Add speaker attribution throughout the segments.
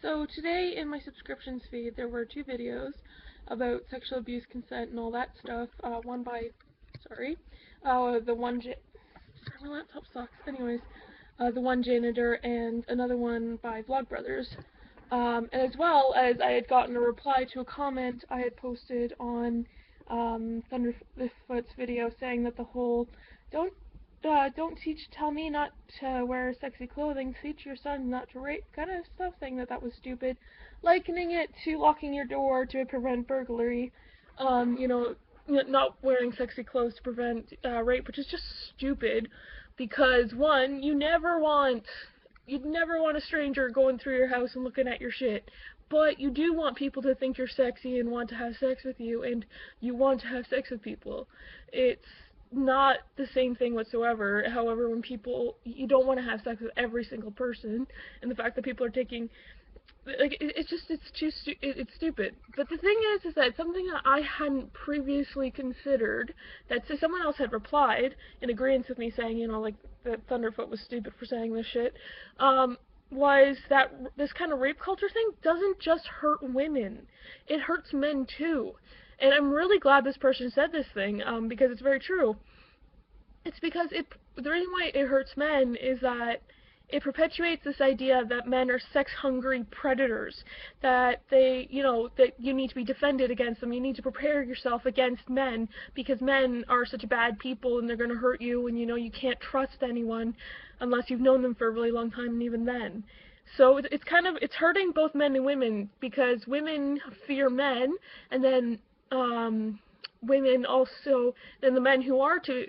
Speaker 1: So today in my subscriptions feed there were two videos about sexual abuse, consent, and all that stuff. One by, sorry, the one, sorry, my laptop sucks. Anyways, the one janitor and another one by Vlogbrothers. And as well as I had gotten a reply to a comment I had posted on Thunderfoot's video saying that the whole don't tell me not to wear sexy clothing, teach your son not to rape kind of stuff, saying that was stupid, likening it to locking your door to prevent burglary, you know, not wearing sexy clothes to prevent rape, which is just stupid, because one, you'd never want a stranger going through your house and looking at your shit. But you do want people to think you're sexy and want to have sex with you, and you want to have sex with people. It's not the same thing whatsoever. However, when you don't want to have sex with every single person, and the fact that people are taking, like, it's stupid. But the thing is that something that I hadn't previously considered, that someone else had replied in agreement with me saying, like, that Thunderfoot was stupid for saying this shit, was that this kind of rape culture thing doesn't just hurt women. It hurts men too. And I'm really glad this person said this thing, because it's very true. It's because the reason why it hurts men is that it perpetuates this idea that men are sex-hungry predators, that that you need to be defended against them, you need to prepare yourself against men, because men are such bad people and they're going to hurt you, and you can't trust anyone unless you've known them for a really long time, and even then. So it's hurting both men and women, because women fear men, and then women also, then the men who are to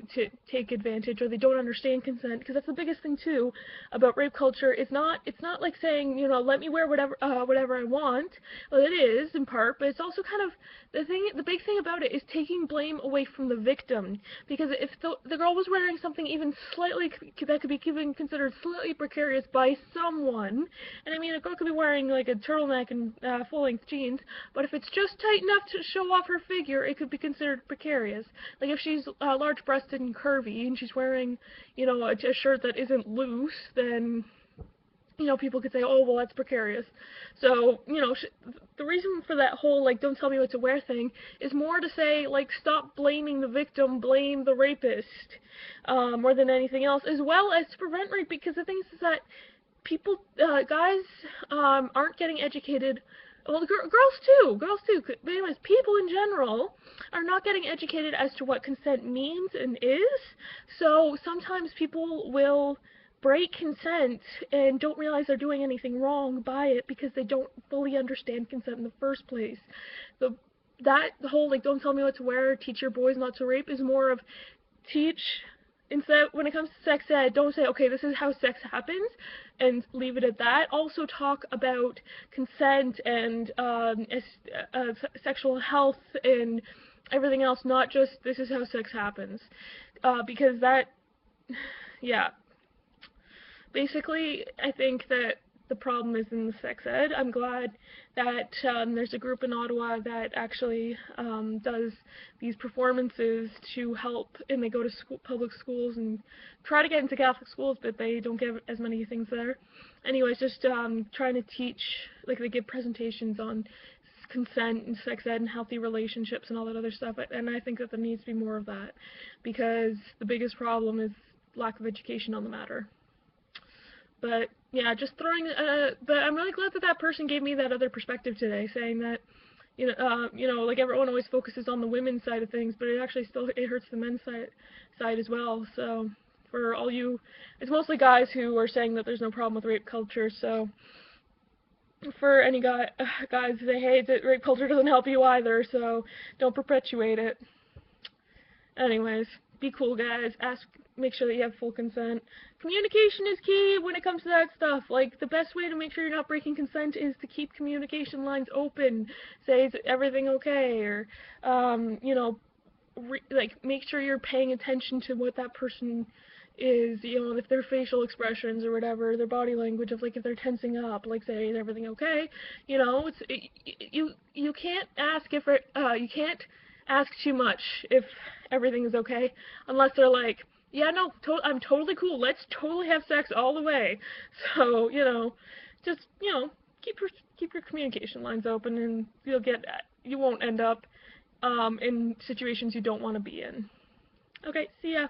Speaker 1: take advantage, or they don't understand consent, because that's the biggest thing too about rape culture. It's not like saying, let me wear whatever I want. Well, it is in part, but it's also kind of the big thing about it is taking blame away from the victim, because if the girl was wearing something even slightly that could be even considered slightly precarious by someone, and I mean, a girl could be wearing like a turtleneck and full-length jeans, but if it's just tight enough to show off her figure, it could be considered precarious. Like if she's large-breasted and curvy and she's wearing, a shirt that isn't loose, then people could say, oh, well, that's precarious. So, the reason for that whole, like, don't tell me what to wear thing is more to say, like, stop blaming the victim, blame the rapist, more than anything else, as well as to prevent rape, because the thing is that guys, aren't getting educated. Well, girls too, but anyways, people in general are not getting educated as to what consent means and is, so sometimes people will break consent and don't realize they're doing anything wrong by it because they don't fully understand consent in the first place. The whole, like, don't tell me what to wear, teach your boys not to rape, is more of instead, when it comes to sex ed, don't say, okay, this is how sex happens, and leave it at that. Also talk about consent and sexual health and everything else, not just this is how sex happens. Because that, yeah. Basically, I think that the problem is in the sex ed. I'm glad that there's a group in Ottawa that actually does these performances to help, and they go to public schools and try to get into Catholic schools, but they don't get as many things there. Anyways, just trying to teach, like, they give presentations on consent and sex ed and healthy relationships and all that other stuff, and I think that there needs to be more of that, because the biggest problem is lack of education on the matter. But yeah, just throwing. But I'm really glad that person gave me that other perspective today, saying that, like, everyone always focuses on the women's side of things, but it actually it hurts the men's side as well. So for all you, it's mostly guys who are saying that there's no problem with rape culture. So for any guys who say, hey, that rape culture doesn't help you either, so don't perpetuate it. Anyways, be cool, guys. Make sure that you have full consent. Communication is key when it comes to that stuff. Like, the best way to make sure you're not breaking consent is to keep communication lines open. Say, is everything okay? Or, like, make sure you're paying attention to what that person is, if their facial expressions or whatever, their body language, of, like, if they're tensing up, like, say, is everything okay? You can't ask you can't ask too much if everything is okay, unless they're like, yeah, no, I'm totally cool, let's totally have sex all the way. So, just, keep your communication lines open, and you won't end up in situations you don't want to be in. Okay, see ya.